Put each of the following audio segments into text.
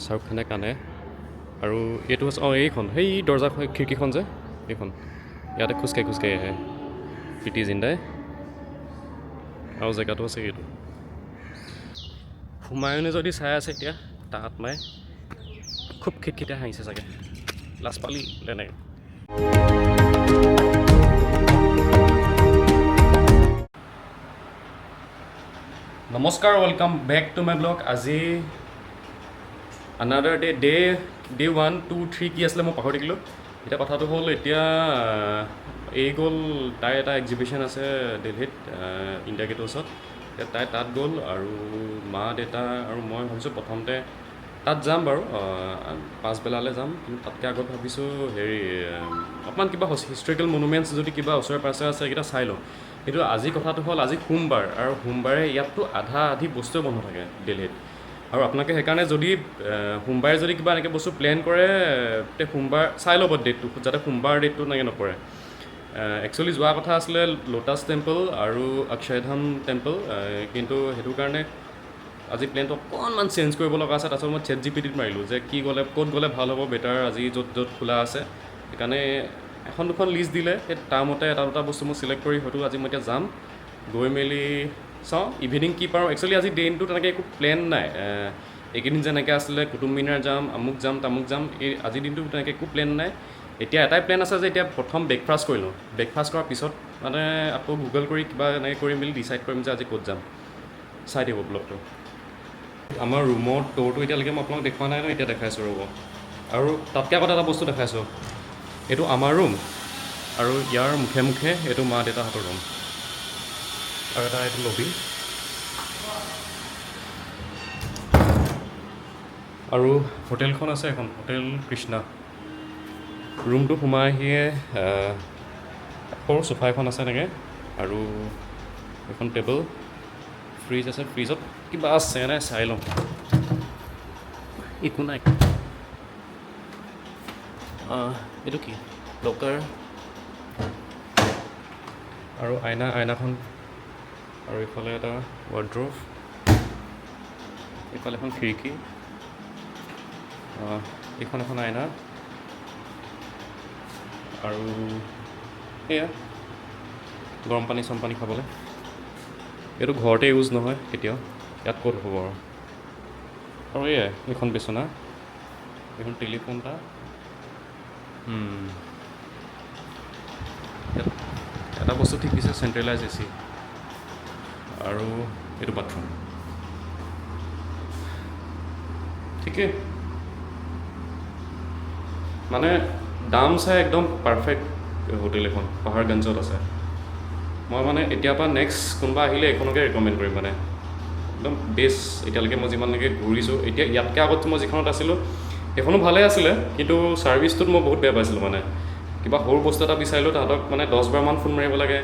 শ্বাহৰুখ খানে কানে আৰু এইটো হৈছে এইখন সেই দৰ্জাখন খিৰিকীখন যে এইখন ইয়াতে খোজকাঢ়ি আহে প্ৰীতি জিন্দাই আৰু জেগাটো আছে এইটো হুমায়ুনে যদি চাই আছে এতিয়া তাত মায়ে খুব খিটখিটাই হাঁহিছে চাগে লাজ পালি তেনেকৈ নমস্কাৰ welcome back to my blog আজি আনাডাৰ ডে 1 2 3 কি আছিলে মই পাহৰি থাকিলোঁ এতিয়া কথাটো হ'ল এতিয়া এই গ'ল তাইৰ এটা এক্সিবিশ্যন আছে দিল্লীত ইণ্ডিয়া গেটৰ ওচৰত এতিয়া তাই তাত গ'ল আৰু মা দেউতা আৰু মই ভাবিছোঁ প্ৰথমতে তাত যাম বাৰু পাছবেলালৈ যাম কিন্তু তাতকৈ আগত ভাবিছোঁ হেৰি অকণমান কিবা হিষ্টৰিকেল মনুমেণ্টছ যদি কিবা ওচৰে পাঁজৰে আছে সেইকেইটা চাই লওঁ কিন্তু আজি কথাটো হ'ল আজি সোমবাৰ আৰু সোমবাৰে ইয়াততো আধা আধি বস্তুৱে বন্ধ থাকে দিল্লীত আৰু আপোনালোকে সেইকাৰণে যদি সোমবাৰে যদি কিবা এনেকৈ বস্তু প্লেন কৰে তে সোমবাৰ চাই ল'ব ডেটটো যাতে সোমবাৰ ডেটটো এনেকৈ নপৰে একচুৱেলি যোৱা কথা আছিলে লোটাছ টেম্পল আৰু অক্ষয়ধাম টেম্পল কিন্তু সেইটো কাৰণে আজি প্লেনটো অকণমান চেঞ্জ কৰিব লগা আছে তাৰপিছত মই ChatGPT মাৰিলোঁ যে কি গ'লে ক'ত গ'লে ভাল হ'ব বেটাৰ আজি য'ত খোলা আছে সেইকাৰণে এখন দুখন লিষ্ট দিলে সেই তাৰ মতে এটা দুটা বস্তু মই চিলেক্ট কৰি হয়তো আজি মই এতিয়া যাম গৈ মেলি চাওঁ ইভিনিং কি পাৰোঁ একচুৱেলি আজি দিনটো তেনেকৈ একো প্লেন নাই এইকেইদিন যেনেকৈ আছিলে কুটুব মিনাৰ যাম আমুক যাম তামুক যাম এই আজিৰ দিনটো তেনেকৈ একো প্লেন নাই এতিয়া এটাই প্লেন আছে যে এতিয়া প্ৰথম ব্ৰেকফাষ্ট কৰি লওঁ ব্ৰেকফাষ্ট কৰাৰ পিছত মানে আকৌ গুগল কৰি কিবা এনেকৈ কৰি মেলি ডিচাইড কৰিম যে আজি ক'ত যাম চাই দিব ব্লগটো আমাৰ ৰুমৰ ড'ৰটো এতিয়ালৈকে মই আপোনাক দেখুওৱা নাই ন এতিয়া দেখাইছোঁ ৰ'ব আৰু তাতকৈ আগত এটা বস্তু দেখাইছোঁ এইটো আমাৰ ৰুম আৰু ইয়াৰ মুখে মুখে এইটো মা দেউতাহঁতৰ ৰুম আৰু এটা এইটো লবি আৰু হোটেলখন আছে এখন হোটেল কৃষ্ণা ৰুমটো সোমাই আহিয়ে সৰু চোফা এখন আছে এনেকৈ আৰু এখন টেবুল ফ্ৰিজ আছে ফ্ৰিজত কিবা আছে নাই চাই লওঁ একো নাই এইটো কি লকাৰ আৰু আইনাখন আৰু এইফালে এটা ৱাৰ্ড্ৰ'ভ এইফালে এখন খিৰিকী এইখন এখন আইনা আৰু এয়া গৰম পানী চৰম পানী খাবলৈ এইটো ঘৰতে ইউজ নহয় কেতিয়াও ইয়াত ক'ত হ'ব আৰু এয়াই এইখন বিচনা এইখন টেলিফোন এটা ইয়াত এটা বস্তু ঠিক দিছে চেণ্ট্ৰেলাইজ AC আৰু এইটো বাথৰুম ঠিকেই মানে দাম চাই একদম পাৰফেক্ট হোটেল এখন পাহাৰগঞ্জত আছে মই মানে এতিয়াৰ পৰা নেক্সট কোনোবা আহিলে এইখনকে ৰেকমেণ্ড কৰিম মানে একদম বেষ্ট এতিয়ালৈকে মই যিমানলৈকে ঘূৰিছোঁ এতিয়া ইয়াতকৈ আগত মই যিখনত আছিলোঁ সেইখনো ভালে আছিলে কিন্তু ছাৰ্ভিচটোত মই বহুত বেয়া পাইছিলোঁ মানে কিবা সৰু বস্তু এটা বিচাৰিলোঁ তাহাঁতক মানে 10বাৰমান ফোন মাৰিব লাগে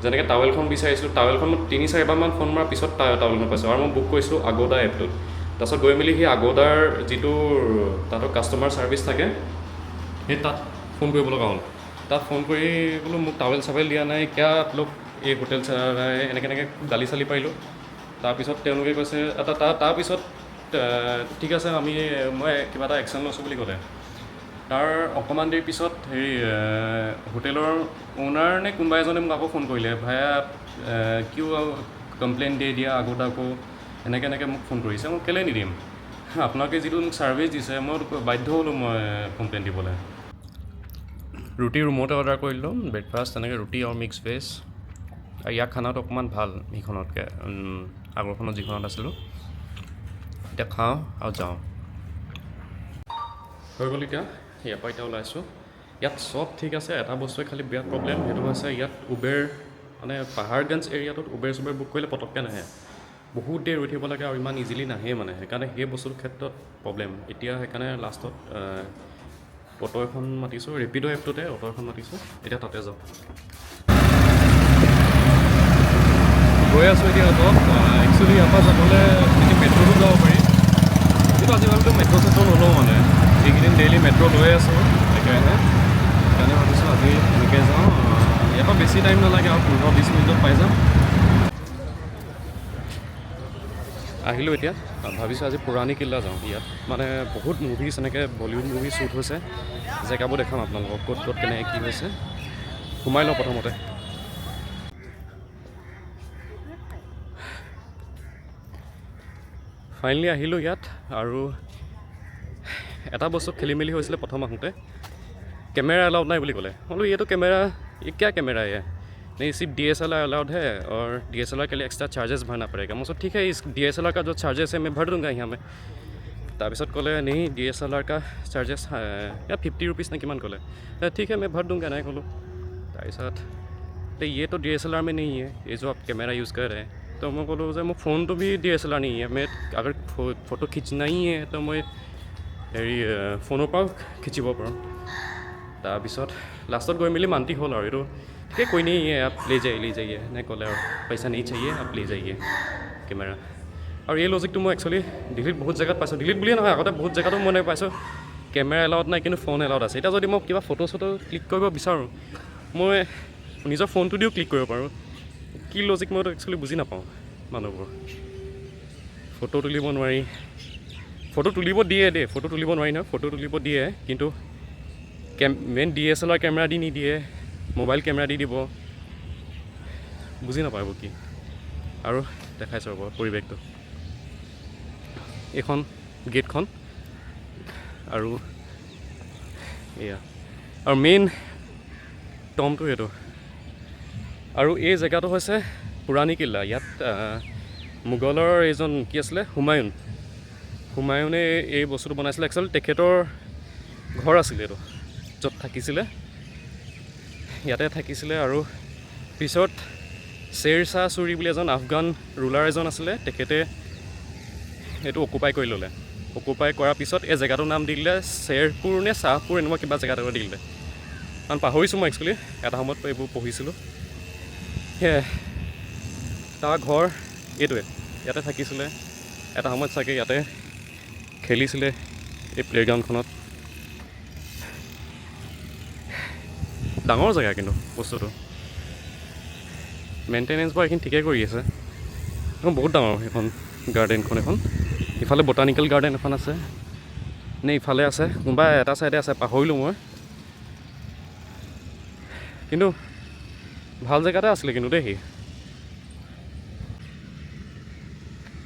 যেনেকৈ টাৱেলখন বিচাৰিছিলোঁ টাৱেলখন মই 3-4বাৰমান ফোন মৰাৰ পিছত টাৱেলখন পাইছোঁ আৰু মই বুক কৰিছিলোঁ আগোদা এপটোত তাৰপিছত গৈ মেলি সেই আগোদাৰ যিটো তাহাঁতৰ কাষ্টমাৰ ছাৰ্ভিচ থাকে সেই তাত ফোন কৰিব লগা হ'ল তাত ফোন কৰি বোলো মোক টাৱেল চাৱেল দিয়া নাই কিয় লোক এই হোটেল এনেকৈ গালি চালি পাৰিলোঁ তাৰপিছত তেওঁলোকে কৈছে তাৰপিছত ঠিক আছে মই কিবা এটা একশ্যন লৈছোঁ বুলি ক'লে তাৰ অকণমান দেৰি পিছত হেৰি হোটেলৰ অ'নাৰ নে কোনোবা এজনে মোক আকৌ ফোন কৰিলে ভায়া কিয় কমপ্লেইন দি দিয়া আগত আকৌ এনেকৈ মোক ফোন কৰিছে মই কেলৈ নিদিম আপোনালোকে যিটো মোক ছাৰ্ভিচ দিছে মই বাধ্য হ'লোঁ মই কমপ্লেইন দিবলৈ ৰুটি ৰুমতে অৰ্ডাৰ কৰিলোঁ ব্ৰেকফাষ্ট তেনেকৈ ৰুটি আৰু মিক্স ভেজ আৰু ইয়াৰ খানাটো অকণমান ভাল সেইখনতকৈ আগৰখনত যিখনত আছিলোঁ এতিয়া খাওঁ আৰু যাওঁ হৈ গ'ল এতিয়া ইয়াৰ পৰা এতিয়া ওলাইছোঁ ইয়াত চব ঠিক আছে এটা বস্তুৱে খালি বিৰাট প্ৰব্লেম সেইটো হৈছে ইয়াত উবেৰ মানে পাহাৰগঞ্জ এৰিয়াটোত উবেৰ চুবেৰ বুক কৰিলে পটককৈ নাহে বহুত দেৰি ৰৈ থাকিব লাগে আৰু ইমান ইজিলি নাহে মানে সেইকাৰণে সেই বস্তুটোৰ ক্ষেত্ৰত প্ৰব্লেম এতিয়া সেইকাৰণে লাষ্টত অটো এখন মাতিছোঁ ৰেপিড' এপটোতে অটো এখন মাতিছোঁ এতিয়া তাতে যাওঁ গৈ আছোঁ এতিয়া অট'ত একচুৱেলি ইয়াৰ পৰা যাবলৈ এতিয়া মেট্ৰ'টো যাব পাৰি কিন্তু আজিকালিতো মেট্ৰ' চেট্ৰ নলওঁ মানে এইকেইদিন ডেইলি মেট্ৰ' লৈ আছোঁ সেইকাৰণে ভাবিছোঁ আজি এনেকৈ যাওঁ ইয়াৰ পৰা বেছি টাইম নালাগে আৰু 15-20 মিনিটত পাই যাম আহিলোঁ এতিয়া ভাবিছোঁ আজি পুৰাণী কিল্লা যাওঁ। ইয়াত মানে বহুত মুভিজ এনেকৈ বলিউড মুভি শ্বুট হৈছে, জেগাবোৰ দেখাম আপোনালোকক ক'ত ক'ত কেনেকৈ কি হৈছে। সোমাই লওঁ প্ৰথমতে। ফাইনেলি আহিলোঁ ইয়াত। আৰু এটা বস্তু খেলি মেলি হৈছিলে প্ৰথম আহোঁতে, कैमरा अलाउड नहीं बोली बोले। बोलो ये तो कैमरा, ये क्या कैमरा है? नहीं, सिर्फ DSLR अलाउड है और DSLR के लिए एक्स्ट्रा चार्जेस भरना पड़ेगा। मैं ठीक है, इस DSLR का जो चार्जेस है मैं भर दूँगा यहाँ में। তাৰপিছত ক'লে नहीं DSLR का चार्जेस या 50 रुपीज़ ने किमान ক'লে। ठीक है मैं भर दूँगा नहीं ক'লোঁ। তাৰপিছত तो ये तो DSLR में नहीं है, ये जो आप कैमरा यूज़ कर रहे हैं। तो मैं बोलो जो मैं फ़ोन तो भी DSLR नहीं है, मैं अगर फ़ोटो खींचना ही है तो मैं हेৰি ফোনৰ পৰা খিচিব পাৰোঁ। তাৰপিছত লাষ্টত গৈ মেলি মান্তি হ'ল আৰু এইটো ঠিক कोई नहीं है, आप ले जाइए नहीं ক'লে আৰু पैसा नहीं चाहिए, आप ले जाइए কেমেৰা। আৰু এই লজিকটো মই একচুৱেলি দিল্লীত বহুত জেগাত পাইছোঁ, দিল্লীত বুলিয়ে নহয় আগতে বহুত জেগাতো মই পাইছোঁ কেমেৰা এলাউড নাই কিন্তু ফোন এলাউড আছে। এতিয়া যদি মই কিবা ফটো চটো ক্লিক কৰিব বিচাৰোঁ, মই নিজৰ ফোনটো দিও ক্লিক কৰিব পাৰোঁ। কি লজিক মইতো একচুৱেলি বুজি নাপাওঁ মানুহবোৰ। ফটো তুলিব নোৱাৰি, ফটো তুলিব দিয়ে দেই, ফটো তুলিব নোৱাৰি নহয়, ফটো তুলিব দিয়ে কিন্তু মেইন DSLR কেমেৰা দি নিদিয়ে, মোবাইল কেমেৰা দি দিব। বুজি নাপায় এইবোৰ কি। আৰু দেখাইছোঁ ৰ'ব পৰিৱেশটো, এইখন গেটখন আৰু এয়া আৰু মেইন টমটো এইটো। আৰু এই জেগাটো হৈছে পুৰাণী কিল্লা। ইয়াত মোগলৰ এজন কি আছিলে হুমায়ুনে এই বস্তুটো বনাইছিলে। একচুৱেলি তেখেতৰ ঘৰ আছিলে এইটো, য'ত থাকিছিলে ইয়াতে থাকিছিলে। আৰু পিছত শ্বেৰ শ্বাহ চুৰি বুলি এজন আফগান ৰুলাৰ এজন আছিলে, তেখেতে এইটো অকুপাই কৰি ল'লে। অকুপাই কৰাৰ পিছত এই জেগাটোৰ নাম দি দিলে শ্বেৰপুৰ নে শ্বাহপুৰ এনেকুৱা কিবা জেগা এটা দি দিলে। কাৰণ পাহৰিছোঁ মই একচুৱেলি, এটা সময়ত এইবোৰ পঢ়িছিলোঁ। সেয়াই তাৰ ঘৰ এইটোৱে, ইয়াতে থাকিছিলে এটা সময়ত চাগে, ইয়াতে খেলিছিলে এই প্লেগ্ৰাউণ্ডখনত। ডাঙৰ জেগা কিন্তু বস্তুটো, মেইনটেনেঞ্চ বাৰু এইখিনি ঠিকেই কৰি আছে। এখন বহুত ডাঙৰ সেইখন গাৰ্ডেনখন। এখন ইফালে বটানিকেল গাৰ্ডেন এখন আছে নে ইফালে আছে, কোনোবা এটা ছাইডে আছে পাহৰিলোঁ মই। কিন্তু ভাল জেগাতে আছিলে কিন্তু দেই।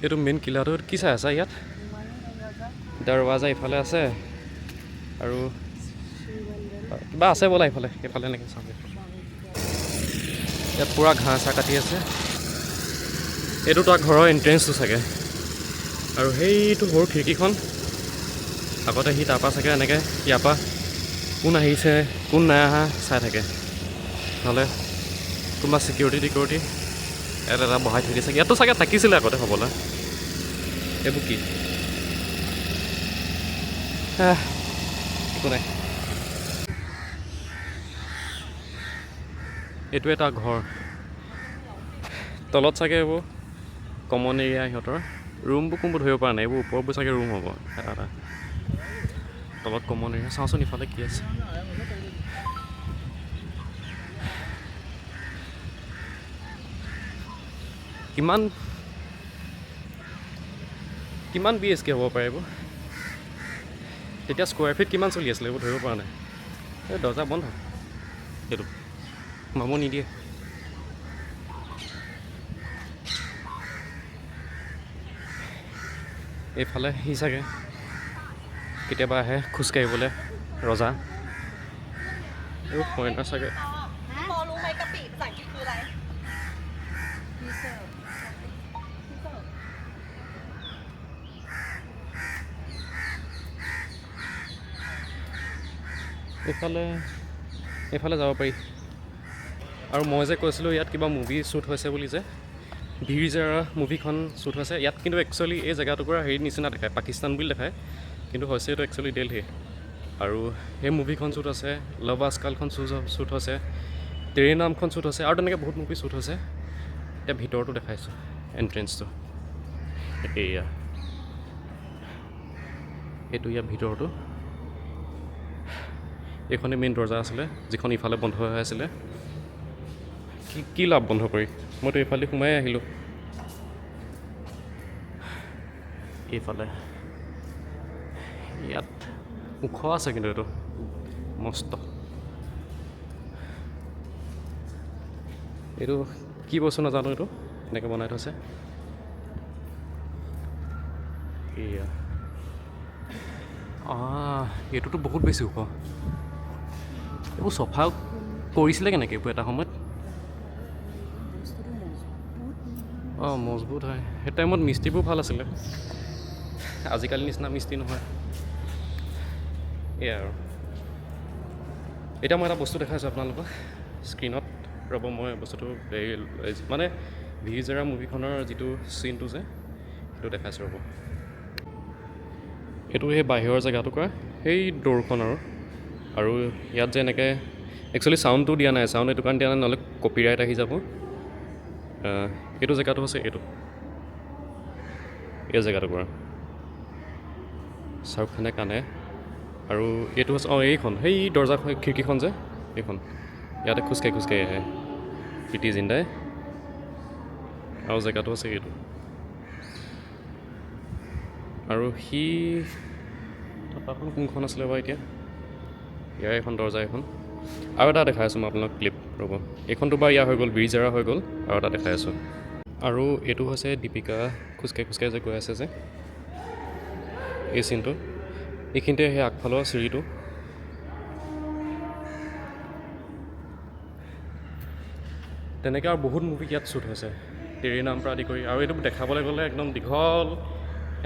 এইটো মেইন কিল্লাটোত কি চাই আছা? ইয়াত দৰৱাজা ইফালে আছে আৰু কিবা আছে ব'লা ইফালে, এইফালে এনেকৈ চাওঁ। ইয়াত পূৰা ঘাঁহ চাহ কাটি আছে। এইটো তাৰ ঘৰৰ এণ্ট্ৰেঞ্চটো চাগে। আৰু সেইটো সৰু খিৰিকীখন আগতে সি তাৰপৰা চাগে এনেকৈ ইয়াৰ পৰা কোন আহিছে কোন নাই অহা চাই থাকে। নহ'লে কোনোবা চিকিউৰিটি ইয়াত এটা বহাই থৈ দিয়ে চাগে। ইয়াতো চাগে থাকিছিলে আগতে হ'বলৈ। এইবোৰ কি একো নাই। এইটো এটা ঘৰ, তলত চাগে এইবোৰ কমন এৰিয়া সিহঁতৰ। ৰুমবোৰ কোনবোৰ ধৰিব পৰা নাই, এইবোৰ ওপৰবোৰ চাগে ৰুম হ'ব এটা। তলত কমন এৰিয়া। চাওঁচোন ইফালে কি আছে। কিমান BHK হ'ব পাৰে এইবোৰ? তেতিয়া স্কোৱাৰ ফিট কিমান চলি আছিলে এইবোৰ ধৰিব পৰা নাই। এই দৰ্জা বন্ধ, সেইটো সোমাব নিদিয়ে। এইফালে সি চাগে কেতিয়াবা আহে খোজকাঢ়িবলৈ, ৰজা। এইবোৰ ফৰেনাৰ চাগে। এইফালে যাব পাৰি। আৰু মই যে কৈছিলোঁ ইয়াত কিবা মুভি শ্বুট হৈছে বুলি, যে ভিৰ জেৰা মুভিখন শ্বুট হৈছে ইয়াত। কিন্তু একচুৱেলি এই জেগাটুকুৰা হেৰি নিচিনা দেখায়, পাকিস্তান বুলি দেখায়, কিন্তু হৈছে এইটো একচুৱেলি দেলহি। আৰু সেই মুভিখন শ্বুট হৈছে, লভ আজকালখন শ্বুট হৈছে, তেৰে নামখন শ্বুট হৈছে, আৰু তেনেকৈ বহুত মুভি শ্বুট হৈছে। এতিয়া ভিতৰটো দেখাইছোঁ, এণ্ট্ৰেঞ্চটো এয়া। এইটো ইয়াৰ ভিতৰটো। এইখনেই মেইন দৰ্জা আছিলে, যিখন ইফালে বন্ধ হৈ আছিলে। কি লাভ বন্ধ কৰি, মইতো এইফালে সোমাই আহিলোঁ। এইফালে ইয়াত ওখ আছে কিন্তু এইটো মস্ত এইটো কি বস্তু নাজানো এইটো এনেকৈ বনাই থৈছে এয়া এইটোতো বহুত বেছি ওখ এইবোৰ চফা কৰিছিলে কেনেকৈ এইবোৰ এটা সময়ত মজবুত হয় সেই টাইমত মিস্ত্ৰীবোৰ ভাল আছিলে আজিকালি নিচিনা মিস্ত্ৰী নহয় এয়া আৰু এতিয়া মই এটা বস্তু দেখাইছোঁ আপোনালোকক স্ক্ৰীণত ৰ'ব মই বস্তুটো মানে ভি জেৰা মুভিখনৰ যিটো চিনটো যে সেইটো দেখাইছোঁ ৰ'ব এইটো সেই বাহিৰৰ জেগাটুকুৰা সেই দৌৰখন আৰু ইয়াত যে এনেকৈ একচুৱেলি চাউণ্ডটো দিয়া নাই চাউণ্ড এইটো কাৰণে দিয়া নাই নহ'লে কপিৰাইট আহি যাব এইটো জেগাটো হৈছে এই জেগাটুকুৰা শ্বাহৰুখ খানে কানে আৰু এইটো হৈছে এইখন সেই দৰ্জা খিৰিকীখন যে এইখন ইয়াতে খোজকাঢ়ি আহে প্ৰীতি জিন্দাই আৰু জেগাটো আছে এইটো আৰু সি তাৰপাখন কোনখন আছিলে বাৰু এতিয়া ইয়াৰ এখন দৰ্জা এখন আৰু এটা দেখাই আছোঁ মই আপোনাক ক্লিপ ৰ'ব এইখনটো বাৰু ইয়াৰ হৈ গ'ল ব্ৰিজেৰা হৈ গ'ল আৰু এটা দেখাই আছোঁ আৰু এইটো হৈছে দীপিকা খোজকাঢ়ি যে গৈ আছে যে এই চিনটো এইখিনিতে সেই আগফালৰ চিৰিটো তেনেকৈ আৰু বহুত মুভি ইয়াত শ্বুট হৈছে তেৰি নাম পৰা আদি কৰি আৰু এইটো দেখাবলৈ গ'লে একদম দীঘল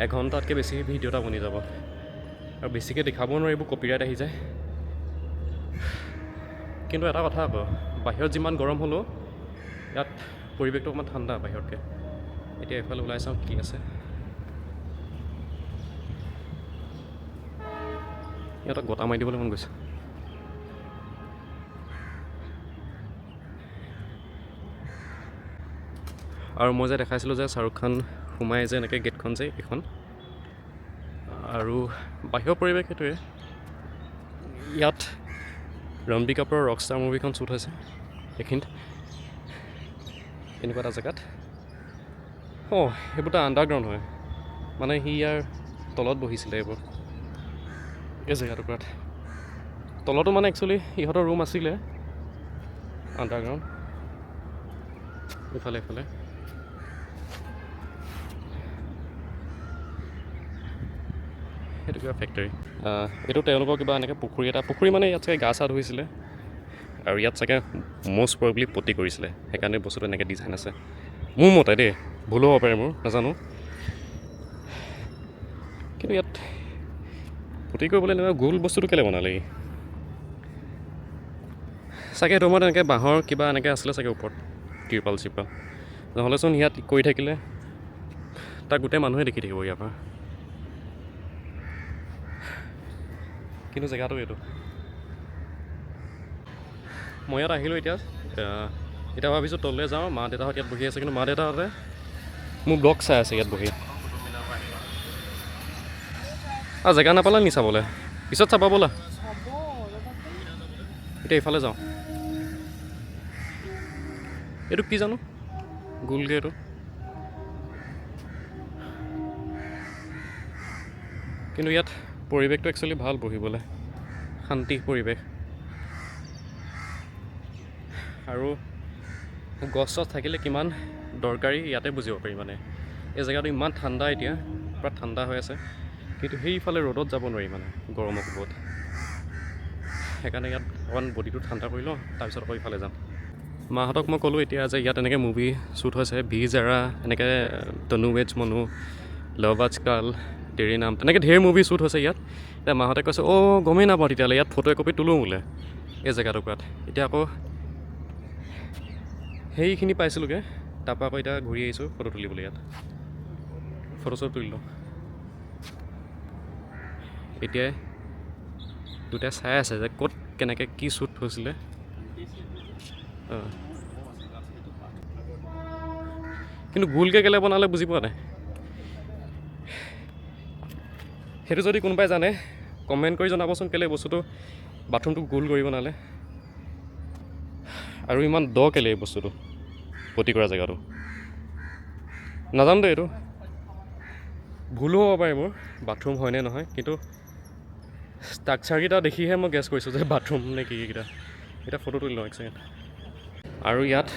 এঘণ্টাতকৈ বেছি ভিডিঅ' এটা বনি যাব আৰু বেছিকৈ দেখাব নোৱাৰি এইবোৰ কপিৰাইট আহি যায় কিন্তু এটা কথা আকৌ বাহিৰত যিমান গৰম হ'লেও ইয়াত পৰিৱেশটো অকণমান ঠাণ্ডা বাহিৰতকৈ এতিয়া এইফালে ওলাই চাওঁ কি আছে সিহঁতক গটা মাৰি দিবলৈ মন গৈছে আৰু মই যে দেখাইছিলোঁ যে শ্বাহৰুখ খান সোমাই যে এনেকৈ গেটখন যে এইখন আৰু বাহিৰৰ পৰিৱেশ সেইটোৱে ইয়াত ৰণবীৰ কাপুৰৰ ৰকষ্টাৰ মুভিখন শ্বুট হৈছে এইখিনিত এনেকুৱা এটা জেগাত এইবোৰ এটা আণ্ডাৰগ্ৰাউণ্ড হয় মানে সি ইয়াৰ তলত বহিছিলে এইবোৰ এই জেগাটুকুৰাত তলতো মানে একচুৱেলি ইহঁতৰ ৰুম আছিলে আণ্ডাৰগ্ৰাউণ্ড ইফালে সেইটো কিবা ফেক্টৰী এইটো তেওঁলোকৰ কিবা এনেকৈ পুখুৰী মানে ইয়াত চাগে গা চা ধুইছিলে আৰু ইয়াত চাগে মষ্ট প্ৰবেবলি পতি কৰিছিলে সেইকাৰণে বস্তুটো এনেকৈ ডিজাইন আছে মোৰ মতে দেই ভুল হ'ব পাৰে মোৰ নাজানো কিন্তু ইয়াত পতি কৰিবলৈ এনেকুৱা গোল বস্তুটো কেলৈ বনালে চাগে সেইটো সময়ত এনেকৈ বাঁহৰ কিবা এনেকৈ আছিলে চাগে ওপৰত ত্ৰিপাল নহ'লেচোন ইয়াত কৰি থাকিলে তাক গোটেই মানুহে দেখি থাকিব ইয়াৰ পৰা কিন্তু জেগাটো এইটো মই ইয়াত আহিলোঁ এতিয়া ভাবিছোঁ তললৈ যাওঁ মা দেউতাহঁত ইয়াত বহি আছে কিন্তু মা দেউতাহঁতে মোৰ ব্লগ চাই আছে ইয়াত বহি জেগা নাপালে নি চাবলৈ পিছত চাবা ব'লা এতিয়া এইফালে যাওঁ এইটো কি জানো গোলকে এইটো কিন্তু ইয়াত পৰিৱেশটো একচুৱেলি ভাল বহিবলৈ শান্তি পৰিৱেশ আৰু গছ চছ থাকিলে কিমান দৰকাৰী ইয়াতে বুজিব পাৰি মানে এই জেগাটো ইমান ঠাণ্ডা এতিয়া পূৰা ঠাণ্ডা হৈ আছে কিন্তু সেইফালে ৰ'দত যাব নোৱাৰি মানে গৰমৰ কোবত সেইকাৰণে ইয়াত অকণমান বডিটো ঠাণ্ডা কৰি লওঁ তাৰপিছত আকৌ ইফালে যাম মাহঁতক মই ক'লোঁ এতিয়া যে ইয়াত এনেকৈ মুভি শ্বুট হৈছে ভি জেৰা এনেকৈ তনু ৱেজ মনু লভ আজকাল তেৰি নাম তেনেকৈ ঢেৰ মুভি শ্বুট হৈছে ইয়াত এতিয়া মাহঁতে কৈছে গমেই নাপাওঁ তেতিয়াহ'লে ইয়াত ফটো একপি তোলোঁ বোলে এই জেগাটুকুৰাত এতিয়া আকৌ সেইখিনি পাইছিলোঁগৈ তাৰপৰা আকৌ এতিয়া ঘূৰি আহিছোঁ ফটো তুলিবলৈ ইয়াত ফটো চটো তুলিলোঁ এতিয়াই দুটাই চাই আছে যে ক'ত কেনেকৈ কি শ্বুট হৈছিলে কিন্তু গোলকৈ কেলৈ বনালে বুজি পোৱা নাই সেইটো যদি কোনোবাই জানে কমেণ্ট কৰি জনাবচোন কেলৈ বস্তুটো বাথৰুমটো গোল কৰি বনালে আৰু ইমান দ কেলৈ এই বস্তুটো পতি কৰা জেগাটো নাজানো দেই এইটো ভুলো হ'ব পাৰে মোৰ বাথৰুম হয়নে নহয়, কিন্তু ষ্ট্ৰাকচাৰকেইটা দেখিহে মই গেছ কৰিছোঁ যে বাথৰুম নে কি এইকেইটা। এতিয়া ফটো তুলি লওঁ এক ছেকেণ্ড। আৰু ইয়াত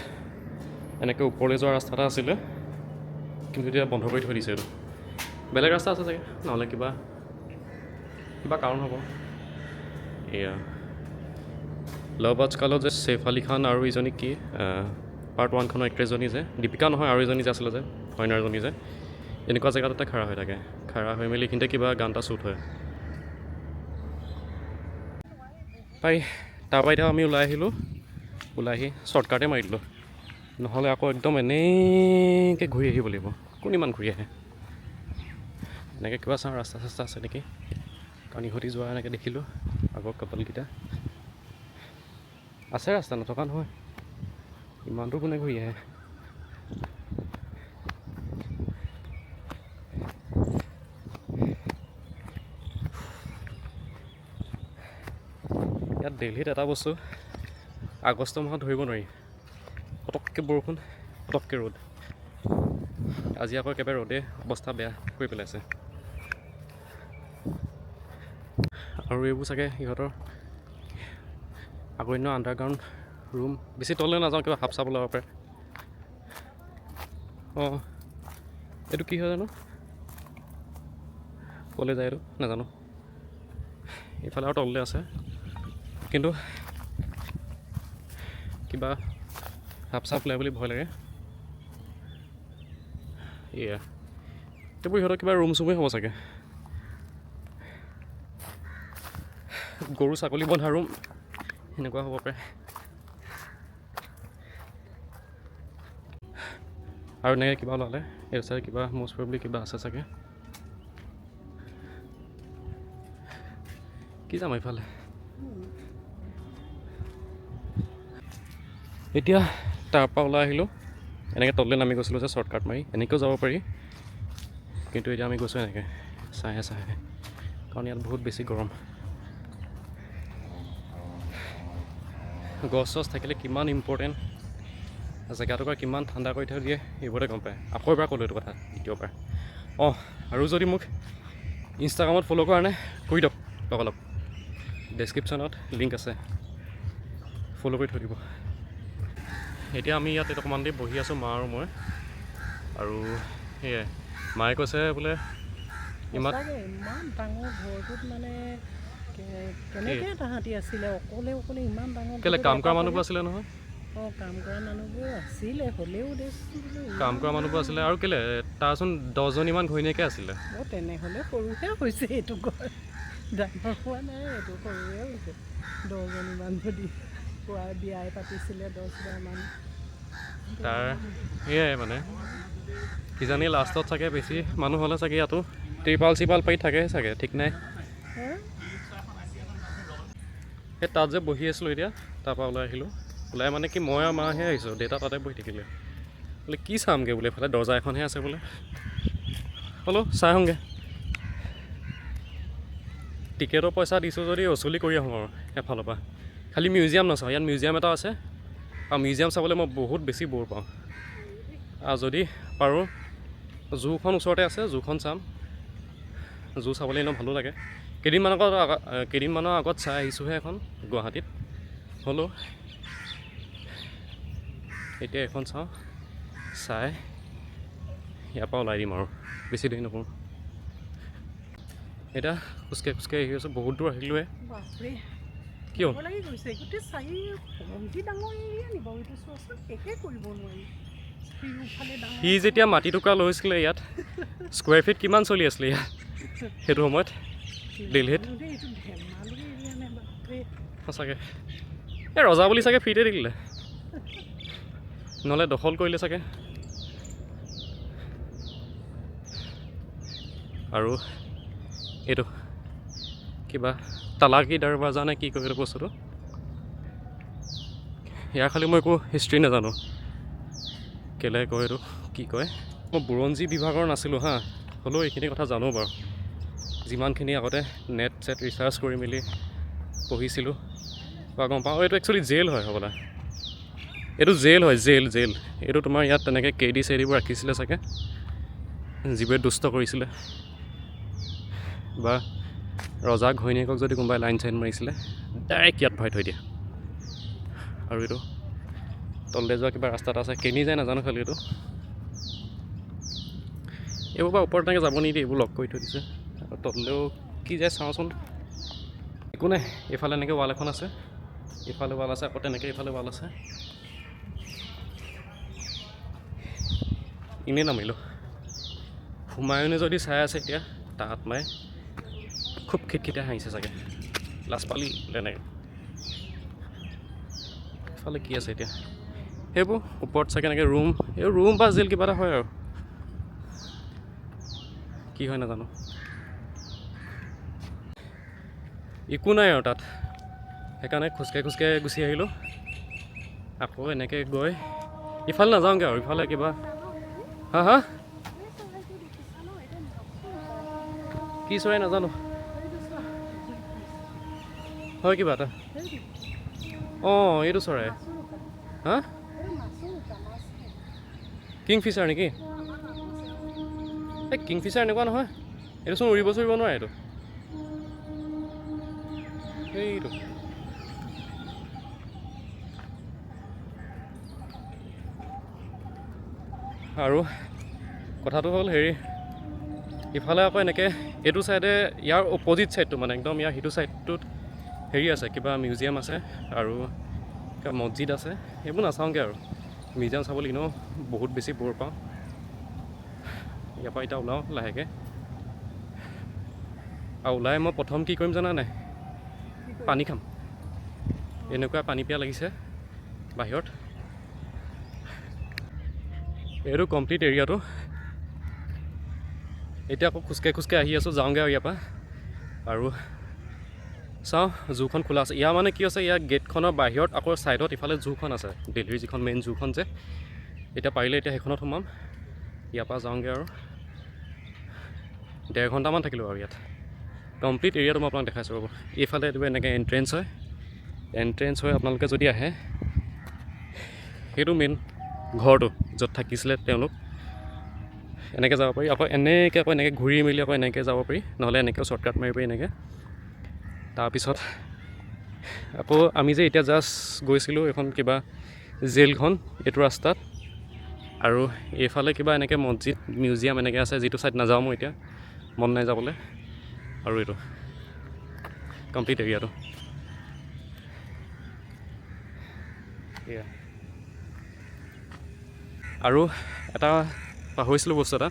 এনেকৈ ওপৰলৈ যোৱা ৰাস্তা এটা আছিলে, কিন্তু এতিয়া বন্ধ কৰি থৈ দিছে এইটো। বেলেগ ৰাস্তা আছে চাগে, নহ'লে কিবা কাৰণ হ'ব। এয়া লাভ আজকালত যে ছেইফ আলি খান আৰু ইজনী কি পাৰ্ট 1খনৰ এক্ট্ৰেছজনী যে দীপিকা নহয়, আৰু এজনী যে আছিলে যে ফৰেনাৰজনী যে এনেকুৱা জেগাত এটা খাৰা হৈ থাকে, খাৰা হৈ মেলি এইখিনিতে কিবা গান এটা শ্বুট হয়। পাই তাৰপৰা এতিয়া আমি ওলাই আহিলোঁ, ওলাই আহি শ্বৰ্টকাটে মাৰি দিলোঁ, নহ'লে আকৌ একদম এনেকৈ ঘূৰি আহিব লাগিব। কোন ইমান ঘূৰি আহে? এনেকৈ কিবা চাওঁ ৰাস্তা চাস্তা আছে নেকি, কাৰণ ইহঁতি যোৱা এনেকৈ দেখিলোঁ আগৰ কাপালকেইটা। আছে ৰাস্তা, নথকা নহয়, ইমানটো কোনে ঘূৰি আহে? ইয়াত দিল্লীত এটা বস্তু আগষ্ট মাহত ধৰিব নোৱাৰি, পটককৈ বৰষুণ পটককৈ ৰ'দ। আজি আকৌ একেবাৰে ৰ'দে অৱস্থা বেয়া কৰি পেলাইছে। আৰু এইবোৰ চাগে সিহঁতৰ আগৰ দিনৰ আণ্ডাৰগ্ৰাউণ্ড ৰুম, বেছি তললৈ নাযাওঁ, কিবা সাপ চাপ ওলাব পাৰে। অঁ এইটো কি হয় জানো, ক'লৈ যায় এইটো নাজানো। এইফালে আৰু তললৈ আছে, কিন্তু কিবা সাপ চাপ ওলাই বুলি ভয় লাগে। এয়া এইবোৰ সিহঁতৰ কিবা ৰুম চুমেই হ'ব চাগে, গৰু ছাগলী বন্ধা ৰুম সেনেকুৱা হ'ব পাৰে। আৰু এনেকৈ কিবা ওলালে এই চাই কিবা মষ্ট প্ৰবেবলি কিবা আছে চাগে। কি যাম এইফালে এতিয়া। তাৰপৰা ওলাই আহিলোঁ, এনেকৈ তললৈ নামি গৈছিলোঁ যে শ্বৰ্টকাট মাৰি, এনেকৈও যাব পাৰি, কিন্তু এতিয়া আমি গৈছোঁ এনেকৈ চাহে চাহে, কাৰণ ইয়াত বহুত বেছি গৰম। গছ চছ থাকিলে কিমান ইম্পৰ্টেণ্ট, জেগাটুকুৰা কিমান ঠাণ্ডা কৰি থৈ দিয়ে এইবোৰতে গম পায়। আকৌ এবাৰ ক'লোঁ এইটো কথা দ্বিতীয়বাৰ। অঁ আৰু যদি মোক ইনষ্টাগ্ৰামত ফ'ল' কৰা নাই কৰি দিয়ক, লগালগ ডেছক্ৰিপশ্যনত লিংক আছে, ফ'ল' কৰি থৈ দিব। এতিয়া আমি ইয়াত অকণমান দেৰি বহি আছোঁ, মা আৰু মই। আৰু সেয়াই মায়ে কৈছে বোলে ইমান ডাঙৰ ঘৰটোত মানে কেনেকৈ তাহাঁতি আছিলে অকলে অকলে ইমান ডাঙৰ। কেলৈ কাম কৰা মানুহবোৰ আছিলে নহয়। অঁ কাম কৰা মানুহবোৰ আছিলে, হ'লেও কাম কৰা মানুহবোৰ আছিলে, আৰু কেলৈ তাৰচোন 10জনীমান ঘৈণীয়েকে আছিলে। অঁ তেনেহ'লে সৰুহে হৈছে এইটো ঘৰ, ডাঙৰ হোৱা নাই, এইটো সৰুহে হৈছে। 10জনীমান যদি প্ৰায় বিয়াই পাতিছিলে 10বাৰমান। তাৰ সেয়াই মানে কিজানি লাষ্টত চাগে বেছি মানুহ হ'লে চাগে ইয়াতো ত্ৰিপাল চিপাল পাৰি থাকে চাগে, ঠিক নাই। সেই তাত যে বহি আছিলোঁ এতিয়া, তাৰপৰা ওলাই আহিলোঁ। ওলাই মানে কি মই আৰু মাহে আহিছোঁ, দেউতা তাতে বহি থাকিলে। বোলে কি চামগৈ বোলে, এফালে দৰ্জা এখনহে আছে বোলে, হ'লেও চাই আহোঁগৈ। টিকেটৰ পইচা দিছোঁ যদি অচুলি কৰি আহোঁ আৰু এফালৰ পৰা। খালি মিউজিয়াম নাচাওঁ, ইয়াত মিউজিয়াম এটা আছে, আৰু মিউজিয়াম চাবলৈ মই বহুত বেছি ব'ৰ পাওঁ। আৰু যদি পাৰোঁ জুখন ওচৰতে আছে, জুখন চাম। জু চাবলৈ এনেও ভালো লাগে। কেইদিনমানৰ আগত চাই আহিছোঁহে এখন গুৱাহাটীত, হ'লেও এতিয়া এখন চাওঁ, চাই ইয়াৰ পৰা ওলাই দিম আৰু বেছি দেৰি নকৰোঁ। এতিয়া খোজকাঢ়ি খোজকাঢ়ি আহি আছোঁ, বহুত দূৰ আহিলোঁৱে। কিয় সি যেতিয়া মাটি টুকুৰা লৈছিলে ইয়াত স্কুৱেৰ ফিট কিমান চলি আছিলে ইয়াত সেইটো সময়ত দিল্লীত? সঁচাকৈ এই ৰজা বুলি চাগে ফ্ৰীতে দি দিলে, নহ'লে দখল কৰিলে চাগে। আৰু এইটো কিবা তালাকি দৰৱাজা নে কি কয় এইটো বস্তুটো, ইয়াৰ খালি মই একো হিষ্ট্ৰী নাজানো, কেলৈ কয় এইটো কি কয়। মই বুৰঞ্জী বিভাগৰ নাছিলোঁ হা, হ'লেও এইখিনি কথা জানো বাৰু, যিমানখিনি আগতে নেট চেট ৰিচাৰ্চ কৰি মেলি পঢ়িছিলোঁ বা গম পাওঁ। এইটো একচুৱেলি জেল হয় হ'বলা, এইটো জেল হয়, জেল। এইটো তোমাৰ ইয়াত তেনেকৈ কেডি চেডিবোৰ ৰাখিছিলে চাগে, যিবোৰে দুষ্ট কৰিছিলে বা ৰজা ঘৈণীয়েকক যদি কোনোবাই লাইন চাইন মাৰিছিলে ডাইৰেক্ট ইয়াত ভৰাই থৈ দিয়ে। আৰু এইটো তললৈ যোৱা কিবা ৰাস্তা এটা আছে, কেনি যায় নাজানো খালি এইটো। এইবোৰ পৰা ওপৰত তেনেকৈ যাব নিদিয়ে, এইবোৰ লক কৰি থৈ দিছে। আৰু তললৈও কি যায় চাওঁচোন। একো নাই, এইফালে এনেকৈ ৱাল এখন আছে, এইফালে ৱাল আছে, আকৌ তেনেকৈ এইফালে ৱাল আছে। এনেই নামিলোঁ। হুমায়ুনে যদি চাই আছে এতিয়া তাত মায়ে খুব খিটখিটাই হাঁহিছে চাগে, লাজ পালি তেনেকৈ। এইফালে কি আছে এতিয়া, সেইবোৰ ওপৰত চাগে এনেকৈ ৰুম, এই ৰুম বা জেল কিবা এটা হয় আৰু কি হয় নাজানো। একো নাই আৰু তাত, সেইকাৰণে খোজকাঢ়ি খোজকাঢ়ি গুচি আহিলোঁ। আকৌ এনেকৈ গৈ ইফালে নাযাওঁগৈ আৰু, ইফালে কিবা হা হা কি চৰাই নাজানো, হয় কিবা এটা। অঁ এইটো চৰাই হা, কিংফিচাৰ নেকি? এই কিংফিচাৰ এনেকুৱা নহয়, এইটোচোন উৰিব চুৰিব নোৱাৰে এইটো। এইটো আৰু কথাটো হ'ল হেৰি, ইফালে আকৌ এনেকৈ এইটো ছাইডে ইয়াৰ অপজিট ছাইডটো মানে একদম ইয়াৰ সিটো ছাইডটোত হেৰি আছে, কিবা মিউজিয়াম আছে আৰু কিবা মছজিদ আছে। এইবোৰ নাচাওঁগৈ আৰু, মিউজিয়াম চাবলৈ এনেও বহুত বেছি বৰ পাওঁ। ইয়াৰ পৰা এতিয়া ওলাওঁ লাহেকৈ। আৰু ওলাই মই প্ৰথম কি কৰিম জানা নাই? পানী খাম। এনেকুৱা পানী পিয়া লাগিছে বাহিৰত। এইটো কমপ্লিট এৰিয়াটো। এতিয়া আকৌ খোজকাঢ়ি খোজকাঢ়ি আহি আছোঁ, যাওঁগৈ আৰু ইয়াৰ পৰা। আৰু চাওঁ জুখন খোলা আছে। ইয়াৰ মানে কি আছে, ইয়াৰ গেটখনৰ বাহিৰত আকৌ ছাইডত ইফালে জুখন আছে, দিল্লীৰ যিখন মেইন জুখন যে। এতিয়া পাৰিলে এতিয়া সেইখনত সোমাম। ইয়াৰ পৰা যাওঁগৈ আৰু 1.5 ঘণ্টামান থাকিলোঁ আৰু ইয়াত। কমপ্লিট এৰিয়াটো মই আপোনাক দেখাইছোঁ ৰ'ব। এইফালে এইটো এনেকৈ এণ্ট্ৰেঞ্চ হয়, এণ্ট্ৰেঞ্চ হৈ আপোনালোকে যদি আহে, সেইটো মেইন ঘৰটো য'ত থাকিছিলে তেওঁলোক। এনেকৈ যাব পাৰি, আকৌ এনেকৈ ঘূৰি মেলি আকৌ এনেকৈ যাব পাৰি, নহ'লে এনেকৈ শ্বৰ্টকাট মাৰি পাৰি এনেকৈ। তাৰপিছত আকৌ আমি যে এতিয়া জাষ্ট গৈছিলোঁ এখন কিবা জেলখন, এইটো ৰাস্তাত। আৰু এইফালে কিবা এনেকৈ মছজিদ মিউজিয়াম এনেকৈ আছে, যিটো ছাইড নাযাওঁ মই এতিয়া, মন নাই যাবলৈ। আৰু এইটো কমপ্লিট এৰিয়াটো এয়া। আৰু এটা পাহৰিছিলোঁ বস্তু এটা,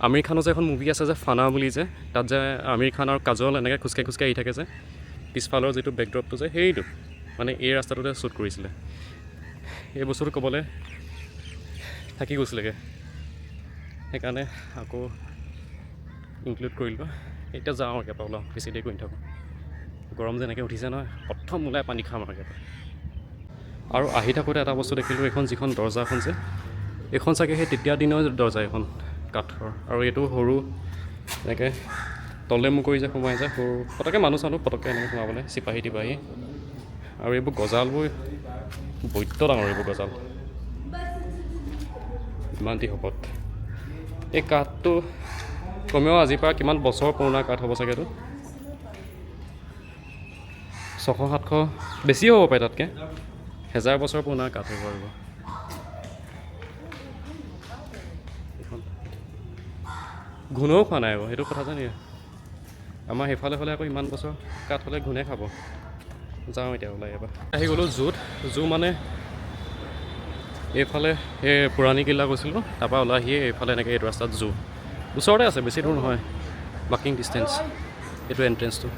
আমিৰ খানৰ যে এখন মুভি আছে যে ফানা বুলি যে, তাত যে আমিৰ খান আৰু কাজল এনেকৈ খোজকাঢ়ি খোজকাঢ়ি আহি থাকে যে, পিছফালৰ যিটো বেকড্ৰপটো যে, সেইটো মানে এই ৰাস্তাটোতে শ্বুট কৰিছিলে। এই বস্তুটো ক'বলৈ থাকি গৈছিলেগৈ, সেইকাৰণে আকৌ ইনক্লুড কৰিলোঁ। এতিয়া যাওঁ আৰু ইয়াৰ পৰা ওলাওঁ, বেছি দেৰি কৰি নাথাকোঁ। গৰম যেনেকৈ উঠিছে নহয়, প্ৰথম ওলাই পানী খাম আৰু ইয়াৰ পৰা। আৰু আহি থাকোঁতে এটা বস্তু দেখিলোঁ, এইখন যিখন দৰ্জাখন যে, এইখন চাগে সেই তেতিয়া দিনৰ দৰ্জা, এইখন কাঠৰ। আৰু এইটো সৰু এনেকৈ তলে মূৰ কৰি যে সোমাই যায়, সৰু পটককৈ মানুহ চানুহ পটককৈ এনেকৈ সোমাবলৈ, চিপাহী টিপাহী। আৰু এইবোৰ গজালবোৰ বৈদ্য ডাঙৰ, এইবোৰ গজাল ইমান শকত। এই কাঠটো কমেও আজিৰ পৰা কিমান বছৰ পুৰণা কাঠ হ'ব চাগে এইটো, 600-700 বেছিও হ'ব পাৰে, তাতকৈ 1000 বছৰ পুৰণা কাঠ হ'ব। আৰু ঘূণেও খোৱা নাই, সেইটো কথা জানি। আমাৰ সেইফালে হ'লে আকৌ ইমান বছৰ কাঠ হ'লে ঘূণে খাব। যাওঁ এতিয়া ওলাই এবাৰ। আহি গ'লোঁ জুত। জু মানে এইফালে সেই পুৰণি কিল্লা গৈছিলোঁ, তাৰপৰা ওলাই আহিয়ে এইফালে এনেকৈ এইটো ৰাস্তাত জু। ওচৰতে আছে, বেছি দূৰ নহয়, ৱাকিং ডিষ্টেঞ্চ। এইটো এণ্ট্ৰেঞ্চটো।